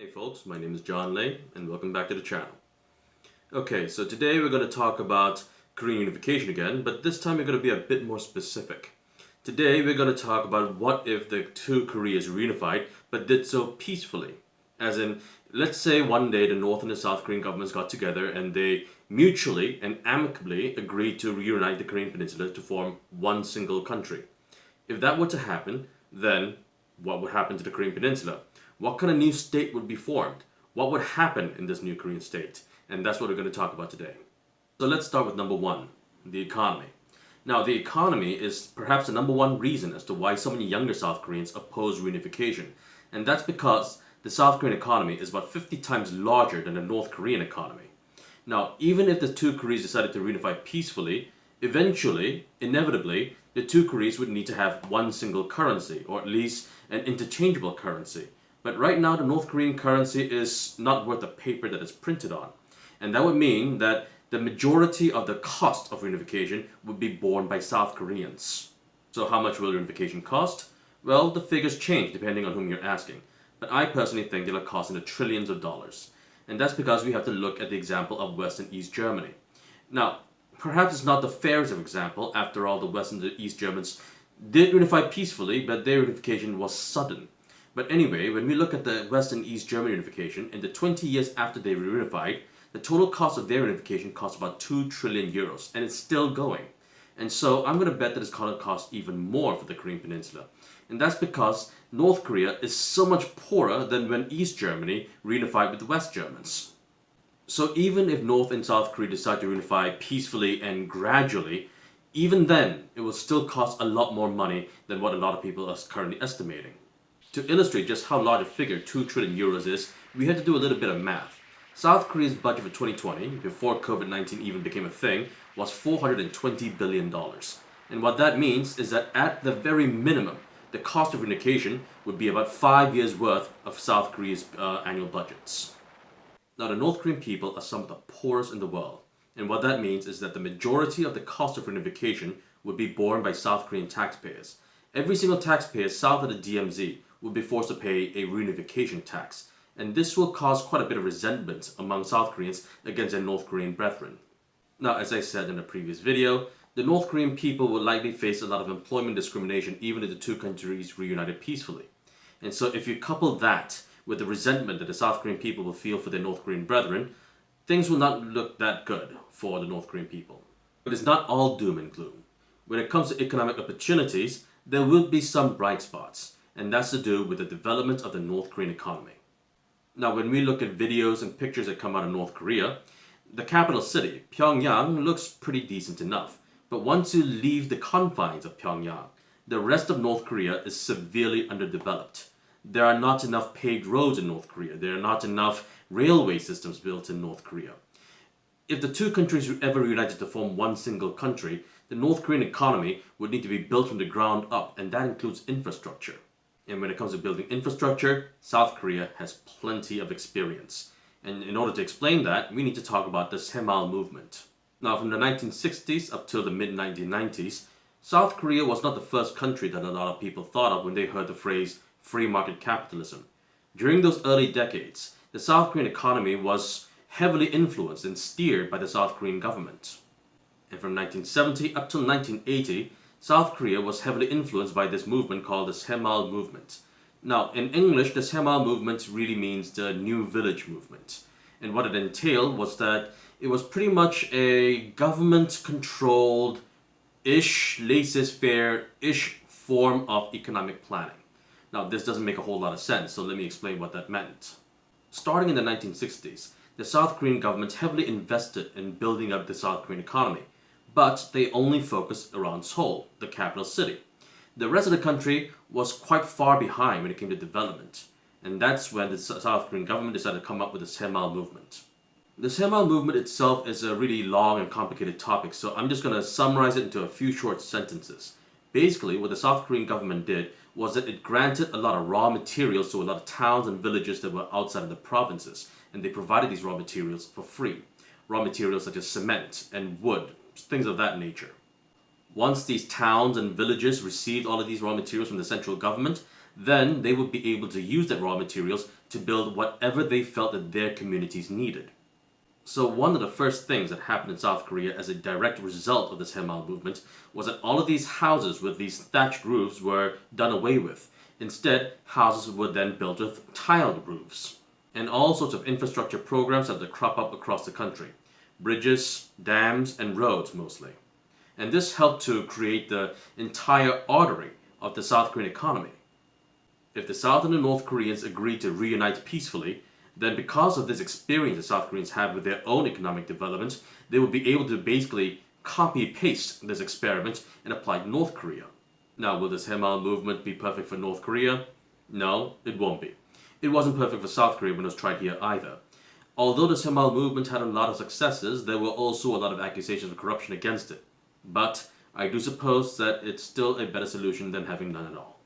Hey folks, my name is John Lay and welcome back to the channel. Okay, so today we're going to talk about Korean unification again, but this time we're going to be a bit more specific. Today we're going to talk about what if the two Koreas reunified but did so peacefully. As in, let's say one day the North and the South Korean governments got together and they mutually and amicably agreed to reunite the Korean peninsula to form one single country. If that were to happen, then what would happen to the Korean peninsula? What kind of new state would be formed? What would happen in this new Korean state? And that's what we're going to talk about today. So let's start with number one, the economy. Now, the economy is perhaps the number one reason as to why so many younger South Koreans oppose reunification. And that's because the South Korean economy is about 50 times larger than the North Korean economy. Now, even if the two Koreas decided to reunify peacefully, eventually, inevitably, the two Koreas would need to have one single currency, or at least an interchangeable currency. But right now, the North Korean currency is not worth the paper that it's printed on. And that would mean that the majority of the cost of reunification would be borne by South Koreans. So how much will reunification cost? Well, the figures change depending on whom you're asking. But I personally think it'll cost in the trillions of dollars. And that's because we have to look at the example of West and East Germany. Now, perhaps it's not the fairest of example. After all, the West and the East Germans did reunify peacefully, but their reunification was sudden. But anyway, when we look at the West and East German reunification, in the 20 years after they reunified, the total cost of their reunification cost about 2 trillion euros, and it's still going. And so I'm going to bet that it's going to cost even more for the Korean peninsula. And that's because North Korea is so much poorer than when East Germany reunified with the West Germans. So even if North and South Korea decide to reunify peacefully and gradually, even then, it will still cost a lot more money than what a lot of people are currently estimating. To illustrate just how large a figure 2 trillion euros is, we had to do a little bit of math. South Korea's budget for 2020, before COVID-19 even became a thing, was $420 billion. And what that means is that at the very minimum, the cost of reunification would be about 5 years' worth of South Korea's annual budgets. Now, the North Korean people are some of the poorest in the world. And what that means is that the majority of the cost of reunification would be borne by South Korean taxpayers. Every single taxpayer south of the DMZ will be forced to pay a reunification tax, and this will cause quite a bit of resentment among South Koreans against their North Korean brethren. Now, as I said in a previous video, the North Korean people will likely face a lot of employment discrimination even if the two countries reunited peacefully. And so if you couple that with the resentment that the South Korean people will feel for their North Korean brethren, things will not look that good for the North Korean people. But it's not all doom and gloom. When it comes to economic opportunities, there will be some bright spots, and that's to do with the development of the North Korean economy. Now, when we look at videos and pictures that come out of North Korea, the capital city, Pyongyang, looks pretty decent enough. But once you leave the confines of Pyongyang, the rest of North Korea is severely underdeveloped. There are not enough paved roads in North Korea. There are not enough railway systems built in North Korea. If the two countries ever reunited to form one single country, the North Korean economy would need to be built from the ground up, and that includes infrastructure. And when it comes to building infrastructure, South Korea has plenty of experience. And in order to explain that, we need to talk about the Saemal movement. Now, from the 1960s up till the mid-1990s, South Korea was not the first country that a lot of people thought of when they heard the phrase free market capitalism. During those early decades, the South Korean economy was heavily influenced and steered by the South Korean government. And from 1970 up till 1980, South Korea was heavily influenced by this movement called the Saemal movement. Now, in English, the Saemal movement really means the New Village movement. And what it entailed was that it was pretty much a government-controlled-ish, laissez-faire-ish form of economic planning. Now, this doesn't make a whole lot of sense, so let me explain what that meant. Starting in the 1960s, the South Korean government heavily invested in building up the South Korean economy, but they only focused around Seoul, the capital city. The rest of the country was quite far behind when it came to development, and that's when the South Korean government decided to come up with the Saemal movement. The Saemal movement itself is a really long and complicated topic, so I'm just going to summarize it into a few short sentences. Basically, what the South Korean government did was that it granted a lot of raw materials to a lot of towns and villages that were outside of the provinces, and they provided these raw materials for free. Raw materials such as cement and wood, things of that nature. Once these towns and villages received all of these raw materials from the central government, then they would be able to use that raw materials to build whatever they felt that their communities needed. So one of the first things that happened in South Korea as a direct result of this Haemal movement was that all of these houses with these thatched roofs were done away with. Instead, houses were then built with tiled roofs. And all sorts of infrastructure programs had to crop up across the country. Bridges, dams, and roads mostly. And this helped to create the entire artery of the South Korean economy. If the South and the North Koreans agreed to reunite peacefully, then because of this experience the South Koreans have with their own economic development, they would be able to basically copy-paste this experiment and apply it to North Korea. Now, will this Haemal movement be perfect for North Korea? No, it won't be. It wasn't perfect for South Korea when it was tried here either. Although the Haemal movement had a lot of successes, there were also a lot of accusations of corruption against it. But I do suppose that it's still a better solution than having none at all.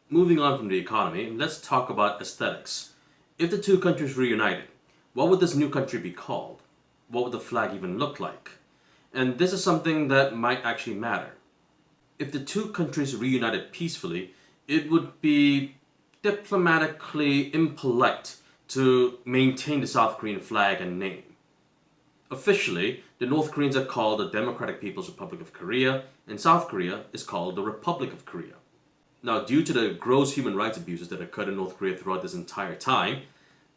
Moving on from the economy, let's talk about aesthetics. If the two countries reunited, what would this new country be called? What would the flag even look like? And this is something that might actually matter. If the two countries reunited peacefully, it would be diplomatically impolite to maintain the South Korean flag and name. Officially, the North Koreans are called the Democratic People's Republic of Korea, and South Korea is called the Republic of Korea. Now, due to the gross human rights abuses that occurred in North Korea throughout this entire time,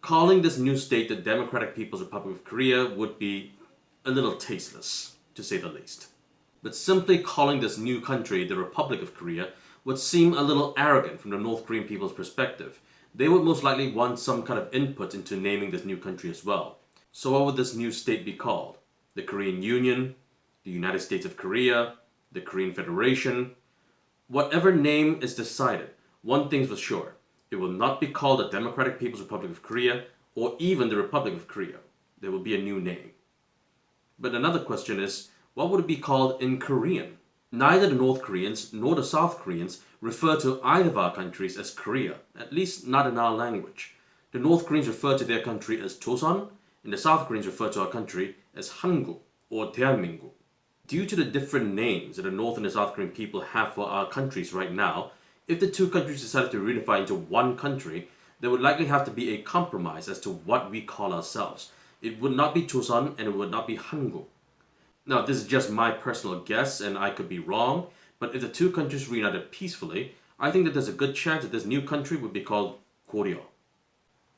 calling this new state the Democratic People's Republic of Korea would be a little tasteless, to say the least. But simply calling this new country the Republic of Korea would seem a little arrogant from the North Korean people's perspective. They would most likely want some kind of input into naming this new country as well. So what would this new state be called? The Korean Union, the United States of Korea, the Korean Federation? Whatever name is decided, one thing's for sure. It will not be called the Democratic People's Republic of Korea or even the Republic of Korea. There will be a new name. But another question is, what would it be called in Korean? Neither the North Koreans nor the South Koreans refer to either of our countries as Korea, at least not in our language. The North Koreans refer to their country as Joseon, and the South Koreans refer to our country as Hanguk or 대한민국. Due to the different names that the North and the South Korean people have for our countries right now, if the two countries decided to reunify into one country, there would likely have to be a compromise as to what we call ourselves. It would not be Joseon and it would not be Hanguk. Now, this is just my personal guess and I could be wrong, but if the two countries reunited peacefully, I think that there's a good chance that this new country would be called Goryeo.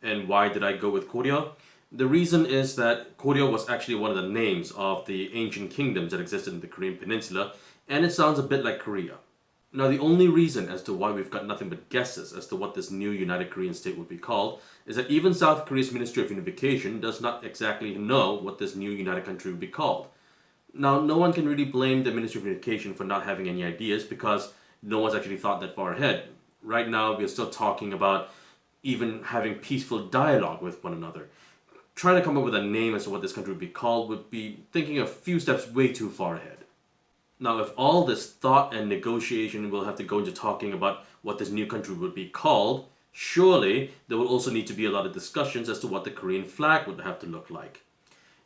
And why did I go with Goryeo? The reason is that Goryeo was actually one of the names of the ancient kingdoms that existed in the Korean peninsula, and it sounds a bit like Korea. Now, the only reason as to why we've got nothing but guesses as to what this new United Korean state would be called is that even South Korea's Ministry of Unification does not exactly know what this new united country would be called. Now, no one can really blame the Ministry of Unification for not having any ideas because no one's actually thought that far ahead. Right now, we're still talking about even having peaceful dialogue with one another. Trying to come up with a name as to what this country would be called would be thinking a few steps way too far ahead. Now, if all this thought and negotiation will have to go into talking about what this new country would be called, surely there will also need to be a lot of discussions as to what the Korean flag would have to look like.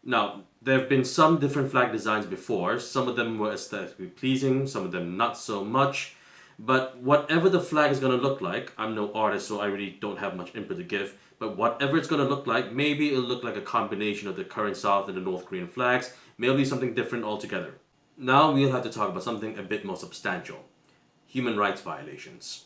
Now, there have been some different flag designs before. Some of them were aesthetically pleasing, some of them not so much. But whatever the flag is going to look like, I'm no artist, so I really don't have much input to give. But whatever it's going to look like, maybe it'll look like a combination of the current South and the North Korean flags. Maybe something different altogether. Now we'll have to talk about something a bit more substantial. Human rights violations.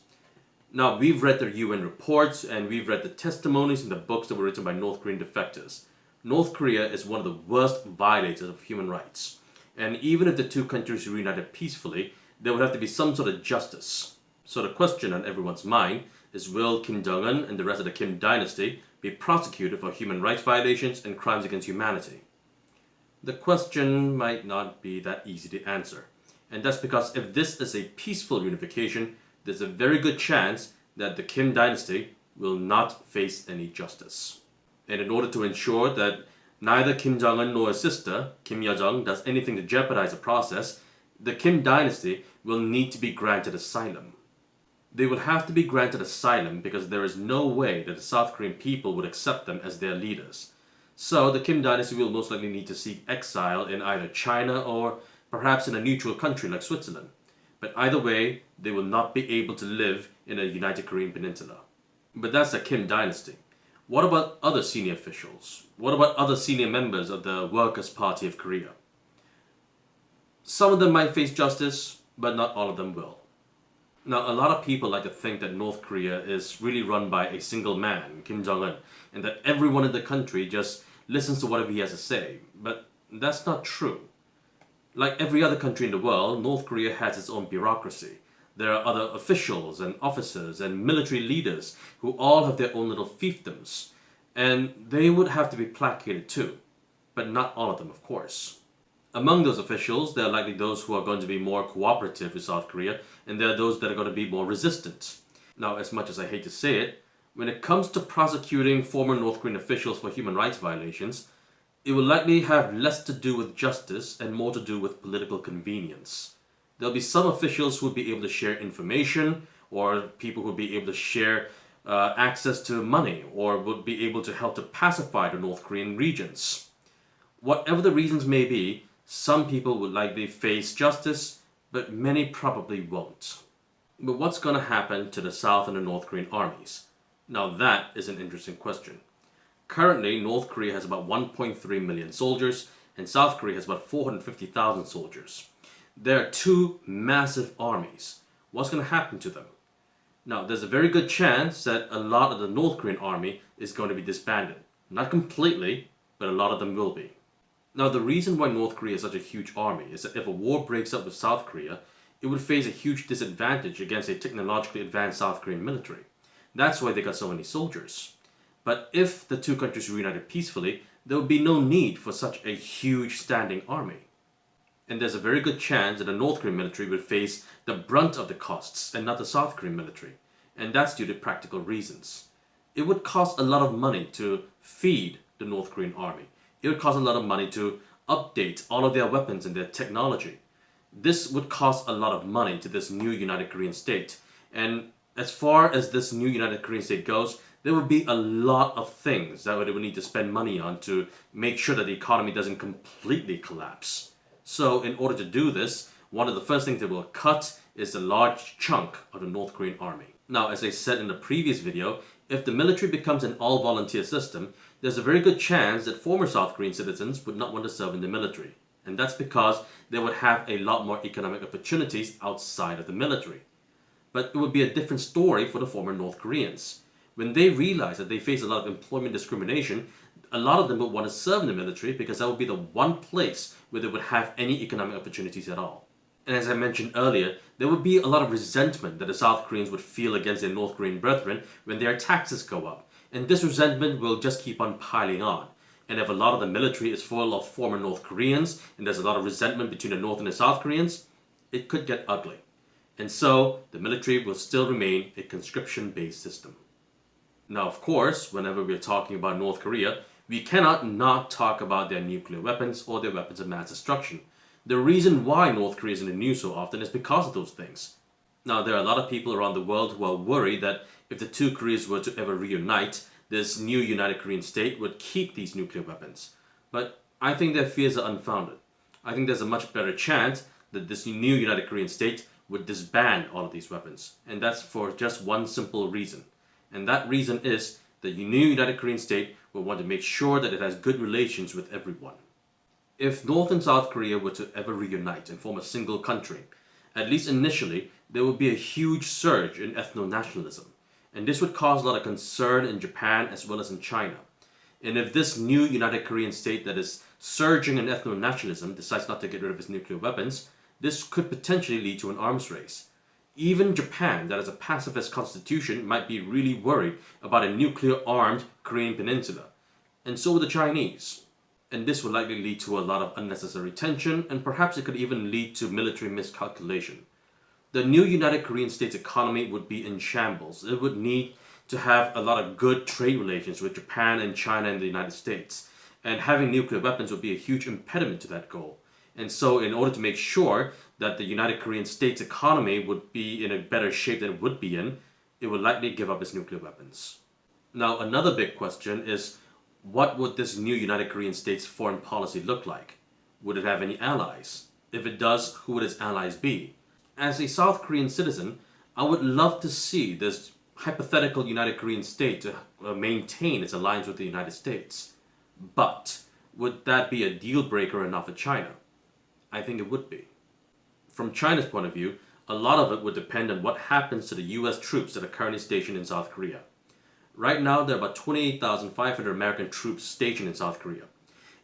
Now, we've read the UN reports and we've read the testimonies in the books that were written by North Korean defectors. North Korea is one of the worst violators of human rights. And even if the two countries reunited peacefully, there would have to be some sort of justice. So the question on everyone's mind is, will Kim Jong-un and the rest of the Kim dynasty be prosecuted for human rights violations and crimes against humanity? The question might not be that easy to answer. And that's because if this is a peaceful unification, there's a very good chance that the Kim dynasty will not face any justice. And in order to ensure that neither Kim Jong-un nor his sister, Kim Yo-jong, does anything to jeopardize the process, the Kim dynasty will need to be granted asylum. They will have to be granted asylum because there is no way that the South Korean people would accept them as their leaders. So the Kim dynasty will most likely need to seek exile in either China or perhaps in a neutral country like Switzerland. But either way, they will not be able to live in a united Korean peninsula. But that's the Kim dynasty. What about other senior officials? What about other senior members of the Workers' Party of Korea? Some of them might face justice, but not all of them will. Now, a lot of people like to think that North Korea is really run by a single man, Kim Jong-un, and that everyone in the country just listens to whatever he has to say. But that's not true. Like every other country in the world, North Korea has its own bureaucracy. There are other officials and officers and military leaders who all have their own little fiefdoms. And they would have to be placated too. But not all of them, of course. Among those officials, there are likely those who are going to be more cooperative with South Korea, and there are those that are going to be more resistant. Now, as much as I hate to say it, when it comes to prosecuting former North Korean officials for human rights violations, it will likely have less to do with justice and more to do with political convenience. There'll be some officials who will be able to share information, or people who will be able to share access to money, or would be able to help to pacify the North Korean regions. Whatever the reasons may be, some people would likely face justice, but many probably won't. But what's going to happen to the South and the North Korean armies? Now that is an interesting question. Currently, North Korea has about 1.3 million soldiers, and South Korea has about 450,000 soldiers. There are two massive armies. What's going to happen to them? Now, there's a very good chance that a lot of the North Korean army is going to be disbanded. Not completely, but a lot of them will be. Now, the reason why North Korea is such a huge army is that if a war breaks up with South Korea, it would face a huge disadvantage against a technologically advanced South Korean military. That's why they got so many soldiers. But if the two countries reunited peacefully, there would be no need for such a huge standing army. And there's a very good chance that the North Korean military would face the brunt of the costs and not the South Korean military. And that's due to practical reasons. It would cost a lot of money to feed the North Korean army. It would cost a lot of money to update all of their weapons and their technology. This would cost a lot of money to this new United Korean state. And as far as this new United Korean state goes, there would be a lot of things that they would need to spend money on to make sure that the economy doesn't completely collapse. So in order to do this, one of the first things they will cut is a large chunk of the North Korean army. Now, as I said in the previous video, if the military becomes an all-volunteer system, there's a very good chance that former South Korean citizens would not want to serve in the military. And that's because they would have a lot more economic opportunities outside of the military. But it would be a different story for the former North Koreans. When they realize that they face a lot of employment discrimination, a lot of them would want to serve in the military because that would be the one place where they would have any economic opportunities at all. And as I mentioned earlier, there would be a lot of resentment that the South Koreans would feel against their North Korean brethren when their taxes go up. And this resentment will just keep on piling on. And if a lot of the military is full of former North Koreans, and there's a lot of resentment between the North and the South Koreans, it could get ugly. And so, the military will still remain a conscription-based system. Now, of course, whenever we're talking about North Korea, we cannot not talk about their nuclear weapons or their weapons of mass destruction. The reason why North Korea is in the news so often is because of those things. Now, there are a lot of people around the world who are worried that if the two Koreas were to ever reunite, this new United Korean state would keep these nuclear weapons. But I think their fears are unfounded. I think there's a much better chance that this new United Korean state would disband all of these weapons. And that's for just one simple reason. And that reason is that the new United Korean state will want to make sure that it has good relations with everyone. If North and South Korea were to ever reunite and form a single country, at least initially, there would be a huge surge in ethno-nationalism. And this would cause a lot of concern in Japan as well as in China. And if this new United Korean state that is surging in ethno-nationalism decides not to get rid of its nuclear weapons, this could potentially lead to an arms race. Even Japan, that has a pacifist constitution, might be really worried about a nuclear-armed Korean peninsula. And so would the Chinese. And this would likely lead to a lot of unnecessary tension, and perhaps it could even lead to military miscalculation. The new United Korean state's economy would be in shambles. It would need to have a lot of good trade relations with Japan and China and the United States. And having nuclear weapons would be a huge impediment to that goal. And so in order to make sure that the United Korean state's economy would be in a better shape than it would be in, it would likely give up its nuclear weapons. Now, another big question is, what would this new United Korean state's foreign policy look like? Would it have any allies? If it does, who would its allies be? As a South Korean citizen, I would love to see this hypothetical United Korean state to maintain its alliance with the United States. But would that be a deal breaker enough for China? I think it would be. From China's point of view, a lot of it would depend on what happens to the US troops that are currently stationed in South Korea. Right now, there are about 28,500 American troops stationed in South Korea.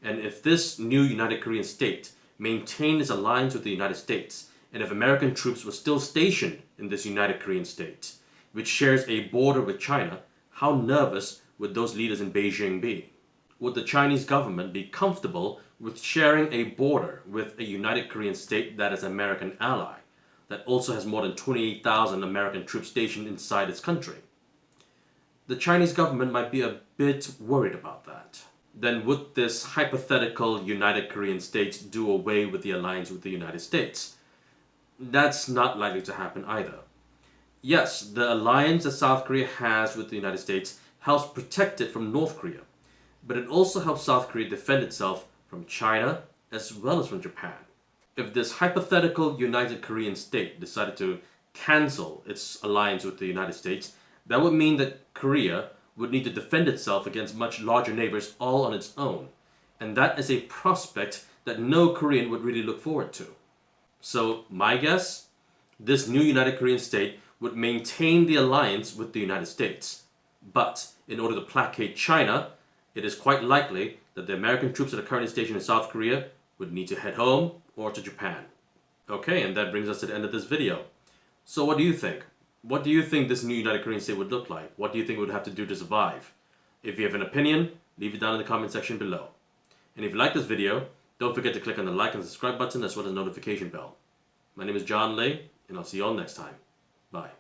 And if this new United Korean state maintained its alliance with the United States, and if American troops were still stationed in this United Korean state, which shares a border with China, how nervous would those leaders in Beijing be? Would the Chinese government be comfortable with sharing a border with a United Korean state that is an American ally, that also has more than 28,000 American troops stationed inside its country? The Chinese government might be a bit worried about that. Then would this hypothetical United Korean state do away with the alliance with the United States? That's not likely to happen either. Yes, the alliance that South Korea has with the United States helps protect it from North Korea, but it also helps South Korea defend itself from China as well as from Japan. If this hypothetical United Korean state decided to cancel its alliance with the United States, that would mean that Korea would need to defend itself against much larger neighbors all on its own, and that is a prospect that no Korean would really look forward to. So my guess, this new United Korean state would maintain the alliance with the United States. But in order to placate China, it is quite likely that the American troops that are currently stationed in South Korea would need to head home or to Japan. Okay, and that brings us to the end of this video. So what do you think? What do you think this new United Korean state would look like? What do you think it would have to do to survive? If you have an opinion, leave it down in the comment section below. And if you like this video, don't forget to click on the like and subscribe button as well as the notification bell. My name is John Lay, and I'll see you all next time. Bye.